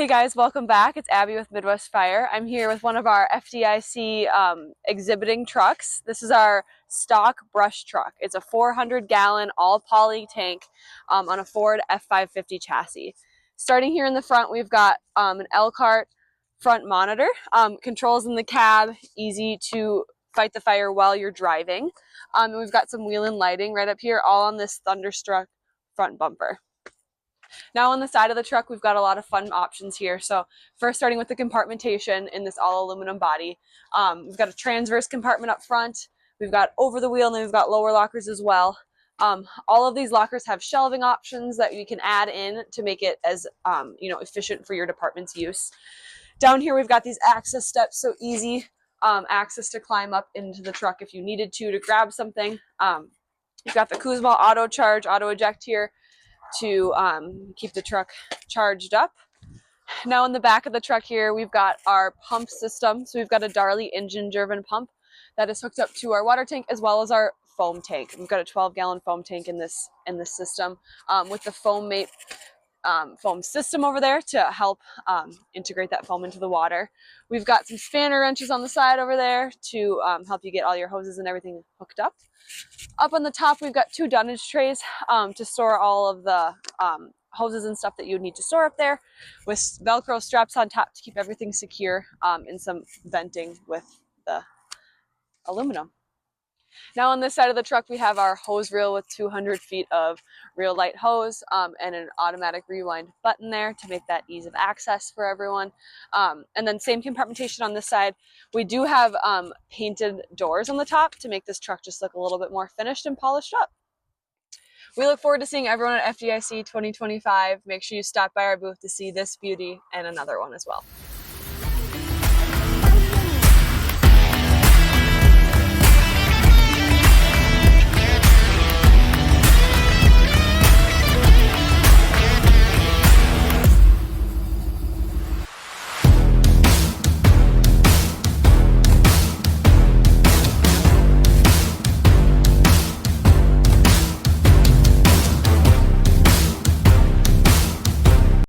Hey guys, welcome back. It's Abby with Midwest Fire. I'm here with one of our FDIC exhibiting trucks. This is our stock brush truck. It's a 400-gallon all poly tank on a Ford F550 chassis. Starting here in the front, we've got an Elkhart front monitor, controls in the cab, easy to fight the fire while you're driving. And we've got some wheel and lighting right up here, all on this Thunderstruck front bumper. Now on the side of the truck, we've got a lot of fun options here. So first, starting with the compartmentation in this all aluminum body. We've got a transverse compartment up front. We've got over the wheel, and then we've got lower lockers as well. All of these lockers have shelving options that you can add in to make it as efficient for your department's use. Down here, we've got these access steps, so easy access to climb up into the truck if you needed to grab something. You've got the Kuzma auto charge, auto eject here to keep the truck charged up. Now in the back of the truck here, we've got our pump system. So we've got a Darley engine-driven pump that is hooked up to our water tank as well as our foam tank. We've got a 12-gallon foam tank in this system with the foam system over there to help integrate that foam into the water. We've got some spanner wrenches on the side over there to help you get all your hoses and everything hooked up. Up on the top, we've got two dunnage trays to store all of the hoses and stuff that you would need to store up there, with Velcro straps on top to keep everything secure, and some venting with the aluminum. Now on this side of the truck, we have our hose reel with 200 feet of real light hose and an automatic rewind button there to make that ease of access for everyone. And then same compartmentation on this side. We do have painted doors on the top to make this truck just look a little bit more finished and polished up. We look forward to seeing everyone at FDIC 2025. Make sure you stop by our booth to see this beauty and another one as well.